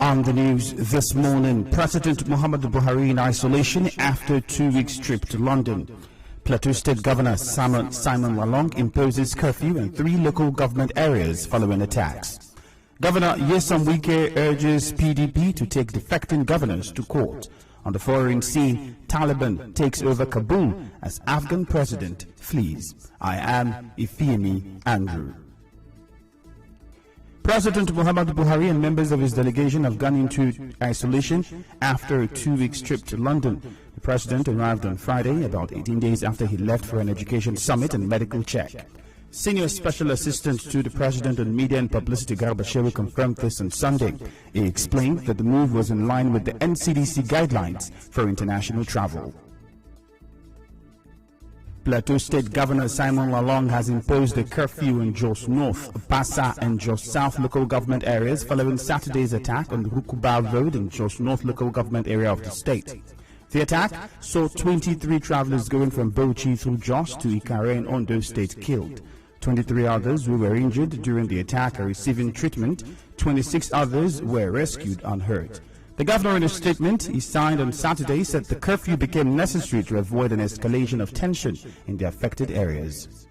On the news this morning, President Muhammadu Buhari in isolation after 2-week trip to London. Plateau State Governor Simon Lalong imposes curfew in 3 local government areas following attacks. Governor Nyesom Wike urges PDP to take defecting governors to court. On the foreign scene, Taliban takes over Kabul as Afghan president flees. I am Ifiemi Andrew. President Muhammadu Buhari and members of his delegation have gone into isolation after a 2-week trip to London. The president arrived on Friday, about 18 days after he left for an education summit and medical check. Senior Special Assistant to the President on Media and Publicity Garba Shehu confirmed this on Sunday. He explained that the move was in line with the NCDC guidelines for international travel. Plateau State Governor Simon Lalong has imposed a curfew in Jos North, Bassa and Jos South local government areas following Saturday's attack on the Hukuba Road in Jos North local government area of the state. The attack saw 23 travelers going from Bauchi through Jos to Ikare in Ondo State killed. 23 others who were injured during the attack are receiving treatment. 26 others were rescued unhurt. The governor, in a statement he signed on Saturday, said the curfew became necessary to avoid an escalation of tension in the affected areas.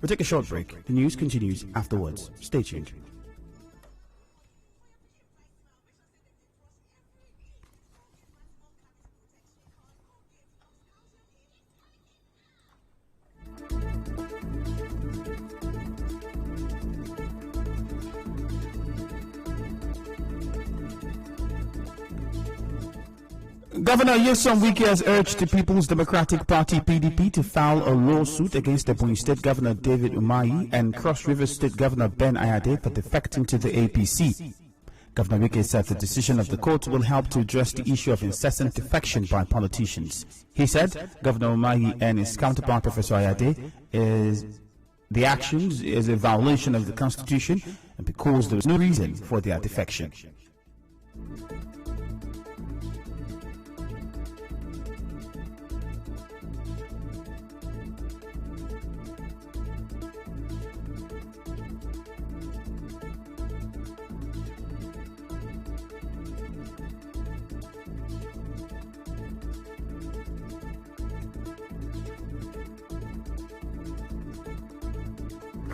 We'll take a short break. The news continues afterwards. Stay tuned. Governor Nyesom Wike has urged the People's Democratic Party (PDP) to file a lawsuit against the Ebonyi State Governor David Umahi and Cross River State Governor Ben Ayade for defecting to the APC. Governor Wike said the decision of the court will help to address the issue of incessant defection by politicians. He said Governor Umahi and his counterpart Professor Ayade the actions is a violation of the Constitution and because there is no reason for their defection.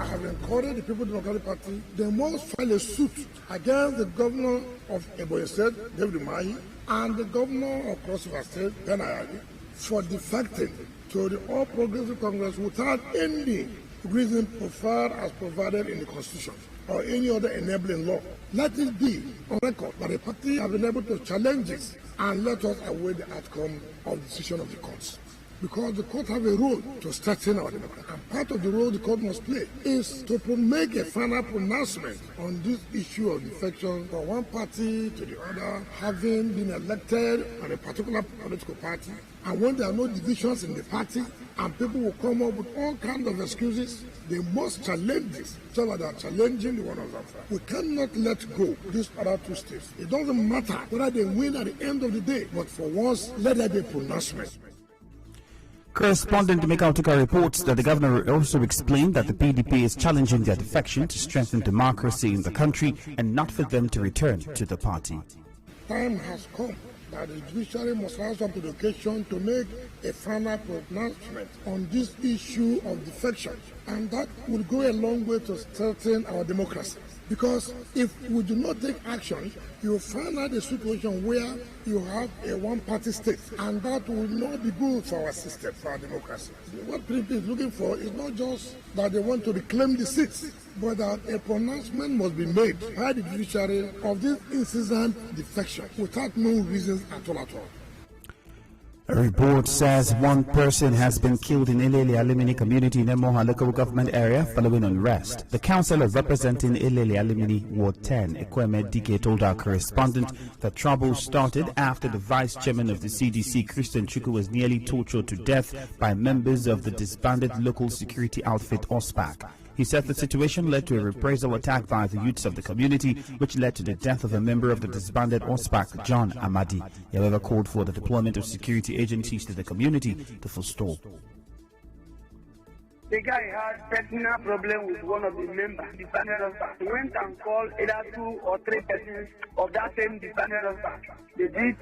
I have encouraged the People's Democratic Party, they must file a suit against the governor of Ebonyi State, David Umahi, and the governor of Cross River State, Ben Ayade, for defecting to the All Progressive Congress without any reason preferred as provided in the Constitution or any other enabling law. Let it be on record that the party have been able to challenge this, and let us await the outcome of the decision of the courts. Because the court have a role to strengthen our democracy. And part of the role the court must play is to make a final pronouncement on this issue of defection from one party to the other, having been elected on a particular political party. And when there are no divisions in the party, and people will come up with all kinds of excuses, they must challenge this, so that they are challenging the one of them. We cannot let go these other 2 states. It doesn't matter whether they win at the end of the day, but for once, let there be a pronouncement. Correspondent Mika Otuka reports that the governor also explained that the PDP is challenging their defection to strengthen democracy in the country and not for them to return to the party. Time has come that the judiciary must rise up to the occasion to make a final pronouncement on this issue of defection, and that will go a long way to strengthen our democracy. Because if we do not take action, you will find out a situation where you have a one-party state, and that will not be good for our system, for our democracy. What PDP is looking for is not just that they want to reclaim the seats, but that a pronouncement must be made by the judiciary of this incessant defection without no reasons at all. A report says one person has been killed in Ilele Alimini community in Emoha local government area following unrest. The councillor representing Ilele Alimini Ward 10, Ifiemi Andrew, told our correspondent that trouble started after the vice chairman of the CDC, Christian Chukwu, was nearly tortured to death by members of the disbanded local security outfit OSPAC. He said the situation led to a reprisal attack by the youths of the community, which led to the death of a member of the disbanded OSPAC, John Amadi. He, however, called for the deployment of security agencies to the community to forestall. The guy had personal problem with one of the members, disbanded husband. He went and called either 2 or 3 persons of that same disbanded husband. They did.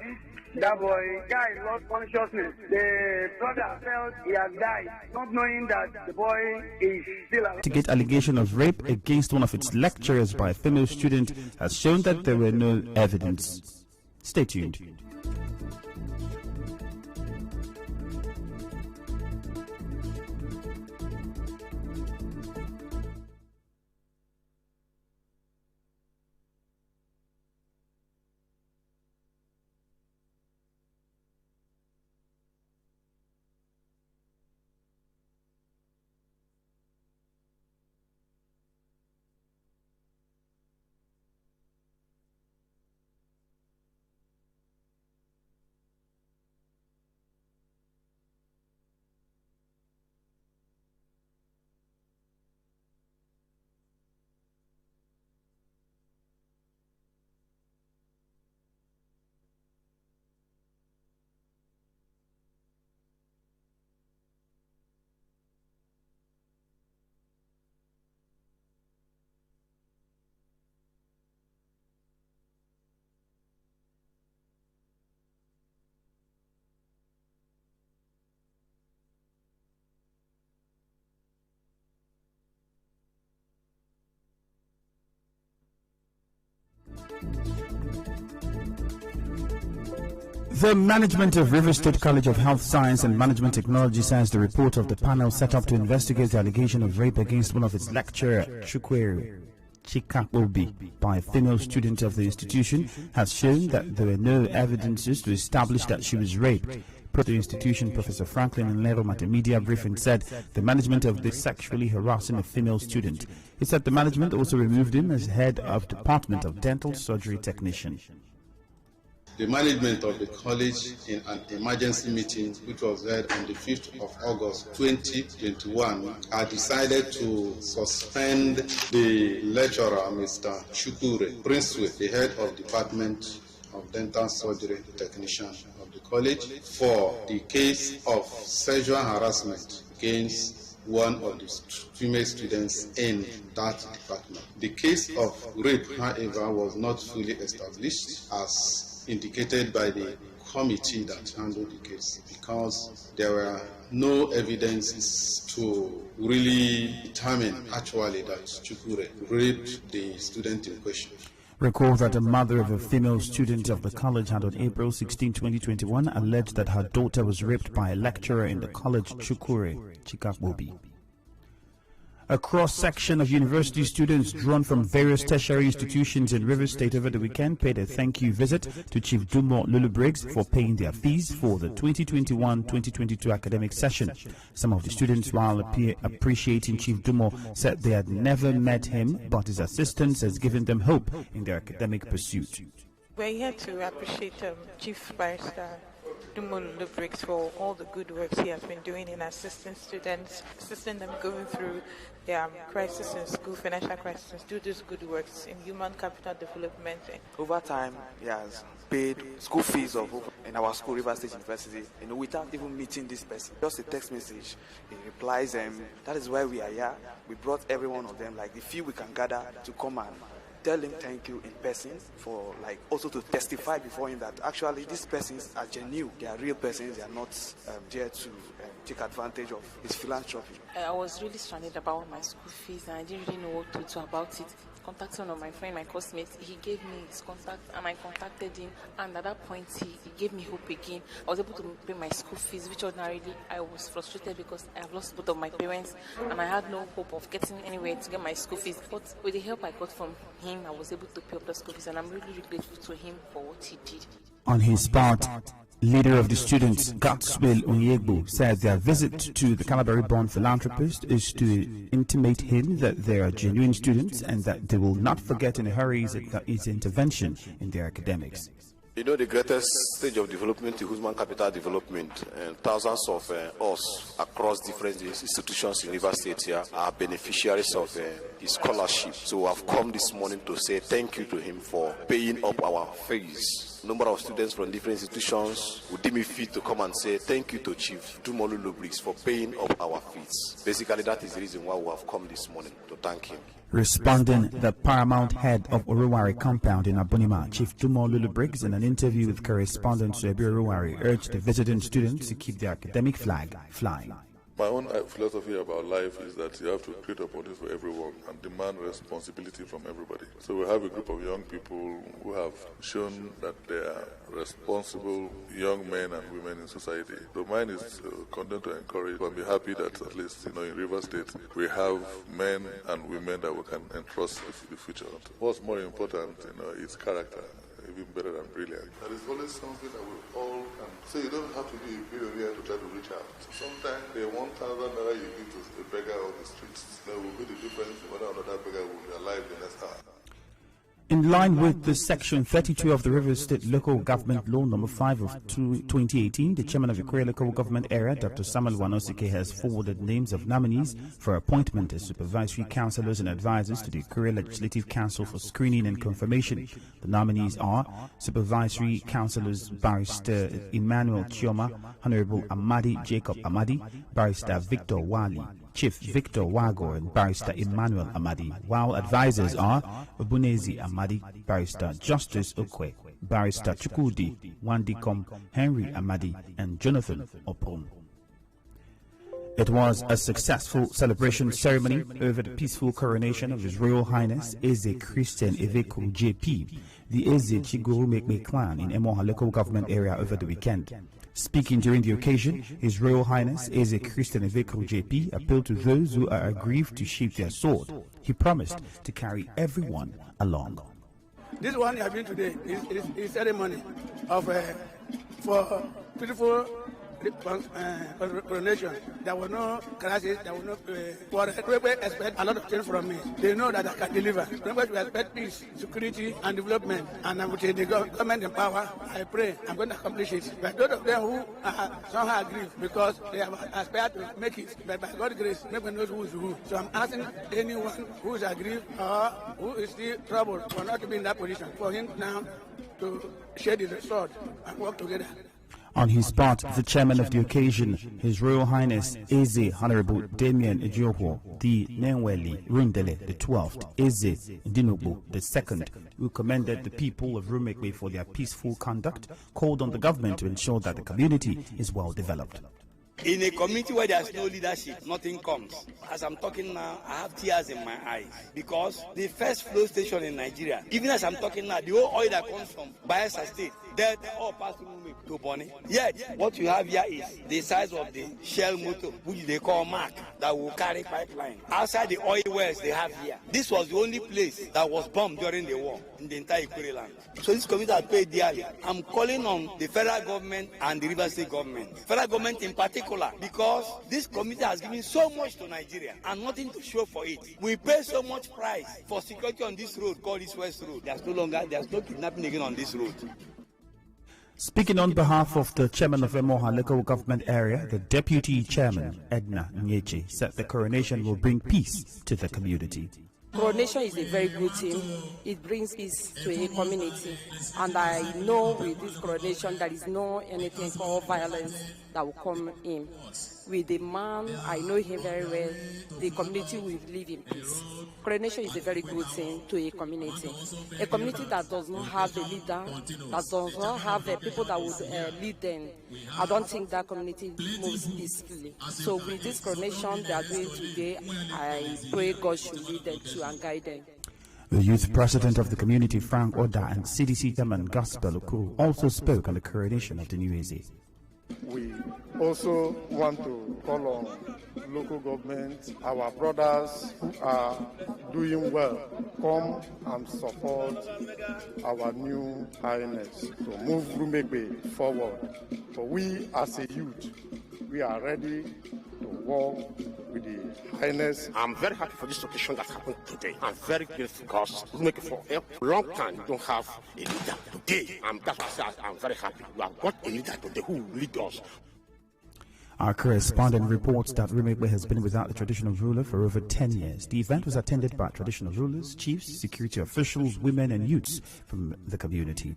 That boy, guy lost consciousness. The brother felt he had died, not knowing that the boy is still alive. To get allegation of rape against one of its lecturers by a female student has shown that there were no evidence. Stay tuned. The management of River State College of Health Science and Management Technology says the report of the panel set up to investigate the allegation of rape against one of its lecturer, Chukwere Chikaobi, by a female student of the institution has shown that there were no evidences to establish that she was raped. Proto-institution Professor Franklin Nlero at a media briefing said the management of this sexually harassing a female student. He said the management also removed him as head of Department of Dental Surgery Technician. The management of the college, in an emergency meeting which was held on the 5th of August 2021, had decided to suspend the lecturer, Mr. Chukure Princeway, the head of Department of Dental Surgery Technician of the college, for the case of sexual harassment against one of the female students in that department. The case of rape, however, was not fully established as indicated by the committee that handled the case, because there were no evidences to really determine actually that Chukure raped the student in question. Recall that the mother of a female student of the college had on April 16, 2021 alleged that her daughter was raped by a lecturer in the college, Chukure Chikaobi. A cross-section of university students drawn from various tertiary institutions in Rivers State over the weekend paid a thank-you visit to Chief Dumo Lulu Briggs for paying their fees for the 2021-2022 academic session. Some of the students, while appreciating Chief Dumo, said they had never met him, but his assistance has given them hope in their academic pursuit. We're here to appreciate Chief Barrister Dumo Lulu Briggs for all the good works he has been doing in assisting students, assisting them going through their crisis in school, financial crisis, do these good works in human capital development. Over time, he has paid school fees in our school, River State University, without even meeting this person. Just a text message, he replies, and that is why we are here. We brought every one of them, like the few we can gather, to come and tell him thank you in person, for also to testify before him that actually these persons are genuine, they are real persons, they are not there to take advantage of his philanthropy. I was really stranded about my school fees and I didn't really know what to do about it. Contacted one of my friend, my classmates, he gave me his contact and I contacted him, and at that point he gave me hope again. I was able to pay my school fees, which ordinarily I was frustrated because I have lost both of my parents and I had no hope of getting anywhere to get my school fees. But with the help I got from him, I was able to pay up the school fees, and I'm really, really grateful to him for what he did. On his part, leader of the students, Godswill Onyegbo, said their visit to the Calabari-born philanthropist is to intimate him that they are genuine students and that they will not forget in a hurry his intervention in their academics. You know, the greatest stage of development is human capital development, and thousands of us across different institutions in Rivers State here are beneficiaries of his scholarship. So I've come this morning to say thank you to him for paying up our fees. A number of students from different institutions would deem me fit to come and say thank you to Chief Dumolu Lubrix for paying up our fees. Basically, that is the reason why we have come this morning, to thank him. Responding, the paramount head of Oruwari compound in Abunima, Chief Dumolu Lubrix, in an interview with correspondent Ebi Oruwari, urged the visiting students to keep their academic flag flying. My own philosophy about life is that you have to create opportunities for everyone and demand responsibility from everybody. So we have a group of young people who have shown that they are responsible young men and women in society. So mine is content to encourage and be happy that at least in Rivers State we have men and women that we can entrust the future. What's more important, is character. Even better than brilliant. There is always something that we all can say. You don't have to be a billionaire to try to reach out. Sometimes the 1,000 naira you give to a beggar on the streets, will be the difference whether or not that beggar will be alive the next hour. In line with the Section 32 of the Rivers State Local Government Law No. 5 of 2018, the chairman of the Ikure Local Government Area, Dr. Samuel Wanosike, has forwarded names of nominees for appointment as supervisory councillors and advisors to the Ikure Legislative Council for screening and confirmation. The nominees are Supervisory Councillors Barrister Emmanuel Chioma, Honorable Amadi Jacob Amadi, Barrister Victor Wali, Chief Victor Wagor, and Barrister Emmanuel Amadi, while advisors are Obunezi Amadi, Barrister Justice Okwe, Barrister Chukudi, Wandikom, Henry Amadi, and Jonathan Opon. It was a successful celebration ceremony over the peaceful coronation of His Royal Highness Eze Christian Iveco JP, the Eze Chiguru Mekme clan in Emoha local government area over the weekend. Speaking during the occasion, His Royal Highness Eze Christian Iveco JP appealed to those who are aggrieved to sheathe their sword. He promised to carry everyone along. This one you are doing today is ceremony of for beautiful coronation. There were no crisis, there were no quarrel. People expect a lot of things from me. They know that I can deliver. People expect peace, security, and development. And with the government in power, I pray I'm going to accomplish it. But those of them who are somehow aggrieved because they have aspired to make it, but by God's grace, nobody knows who is who. So I'm asking anyone who is aggrieved or who is still troubled for not to be in that position, for him now to share the sword and work together. On his part, the chairman of the occasion, His Royal Highness Eze Honorable Damien Ejioho, the Nenweli Rundele the 12th, Eze Dinobo the 2nd, who commended the people of Rumekwe for their peaceful conduct, called on the government to ensure that the community is well developed. In a community where there's no leadership, nothing comes. As I'm talking now, I have tears in my eyes because the first flow station in Nigeria, even as I'm talking now, the whole oil that comes from Bayelsa State, they all pass through to Bonny. Yet, what you have here is the size of the Shell motor, which they call Mark, that will carry pipeline. Outside the oil wells they have here, this was the only place that was bombed during the war in the entire Ikure land. So this community has paid dearly. I'm calling on the federal government and the Rivers State government. Federal government in particular, because this community has given so much to Nigeria and nothing to show for it. We pay so much price for security on this road called East West Road. There's no kidnapping again on this road. Speaking on behalf of the chairman of Emoha local government area, the deputy chairman, Edna Nyeche, said the coronation will bring peace to the community. Coronation is a very good thing. It brings peace to a community. And I know with this coronation there is no anything called violence that will come in. With the man, I know him very well, the community will live in peace. Coronation is a very good thing to a community. A community that does not have a leader, that does not have people that would lead them, I don't think that community moves peacefully. So with this coronation they are doing today, I pray God should lead them to and guide them. The youth president of the community, Frank Oda, and CDC chairman Gospel Oku also spoke on the coronation of the new Eze. We also want to call on local government, our brothers who are doing well, come and support our new highness to move Rumekwe forward. For we as a youth, we are ready to work with the Highness. I'm very happy for this occasion that happened today. I'm very grateful because we make it for a long time. We don't have a leader today. That's why I'm very happy. We have got a leader today who will lead us. Our correspondent reports that Rumekwe has been without the traditional ruler for over 10 years. The event was attended by traditional rulers, chiefs, security officials, women and youths from the community.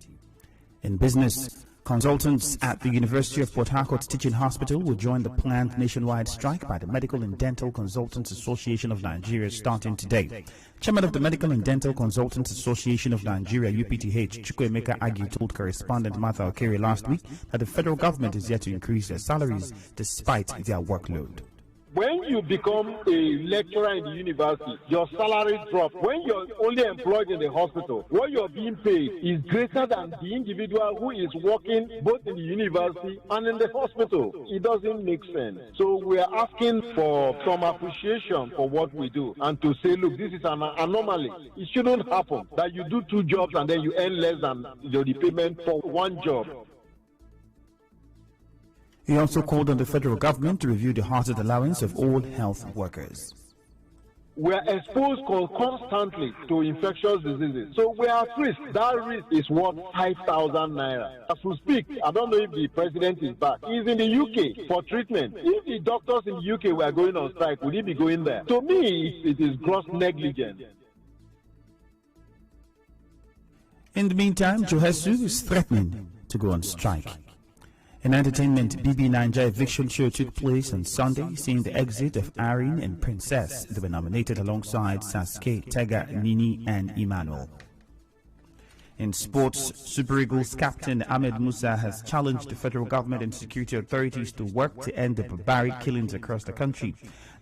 In business, consultants at the University of Port Harcourt's Teaching Hospital will join the planned nationwide strike by the Medical and Dental Consultants Association of Nigeria starting today. Chairman of the Medical and Dental Consultants Association of Nigeria, UPTH, Chukwuemeka Agi, told correspondent Martha Okere last week that the federal government is yet to increase their salaries despite their workload. When you become a lecturer in the university, your salary drops. When you're only employed in the hospital, what you're being paid is greater than the individual who is working both in the university and in the hospital. It doesn't make sense. So we're asking for some appreciation for what we do and to say, look, this is an anomaly. It shouldn't happen that you do two jobs and then you earn less than the payment for one job. He also called on the federal government to review the hazard allowance of all health workers. We are exposed constantly to infectious diseases. So we are at risk. That risk is worth 5,000 naira. As we speak, I don't know if the president is back. He's in the UK for treatment. If the doctors in the UK were going on strike, would he be going there? To me, it is gross negligence. In the meantime, Johesu is threatening to go on strike. In entertainment, BB Niger eviction show took place on Sunday, seeing the exit of Irene and Princess. They were nominated alongside Sasuke, Tega, Nini, and Emmanuel. In sports, Super Eagles captain Ahmed Musa has challenged the federal government and security authorities to work to end the barbaric killings across the country.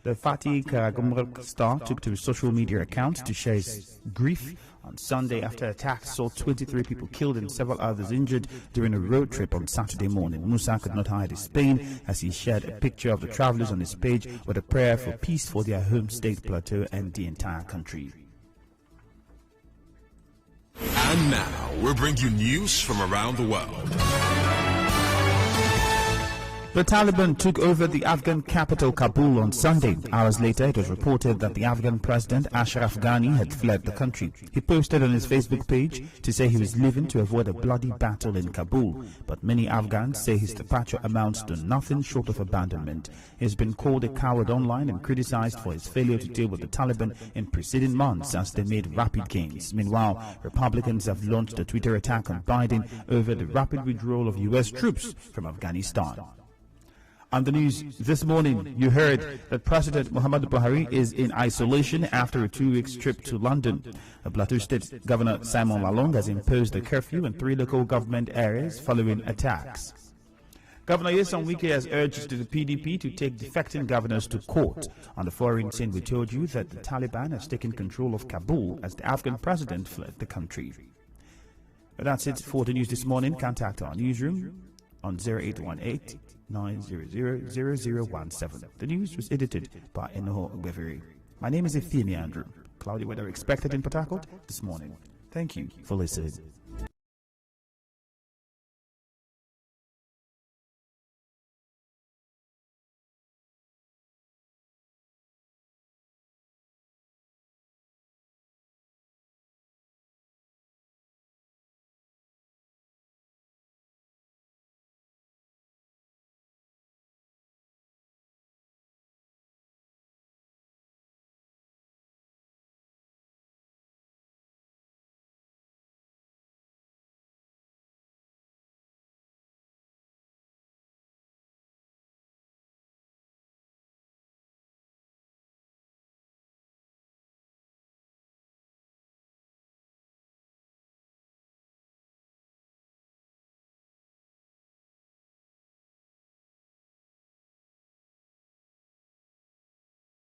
The Fatih Karagumruk star took to his social media account to share his grief on Sunday after attacks saw 23 people killed and several others injured during a road trip on Saturday morning. Musa could not hide his pain as he shared a picture of the travelers on his page with a prayer for peace for their home state plateau and the entire country. And now, we'll bring you news from around the world. The Taliban took over the Afghan capital Kabul on Sunday. Hours later, it was reported that the Afghan president Ashraf Ghani had fled the country. He posted on his Facebook page to say he was leaving to avoid a bloody battle in Kabul. But many Afghans say his departure amounts to nothing short of abandonment. He has been called a coward online and criticized for his failure to deal with the Taliban in preceding months as they made rapid gains. Meanwhile, Republicans have launched a Twitter attack on Biden over the rapid withdrawal of U.S. troops from Afghanistan. On the news this morning, you heard that President Muhammadu Buhari is in isolation after a 2-week trip to London. Plateau State Governor Simon Lalong has imposed a curfew in 3 local government areas following attacks. Governor Nyesom Wike has urged the PDP to take defecting governors to court. On the foreign scene, we told you that the Taliban has taken control of Kabul as the Afghan president fled the country. But that's it for the news this morning. Contact our newsroom on 0818 900-0017. The news was edited by Enoho Ogweviri. My name is Ifiemi Andrew. Cloudy weather expected in Port Harcourt this morning. Thank you for listening.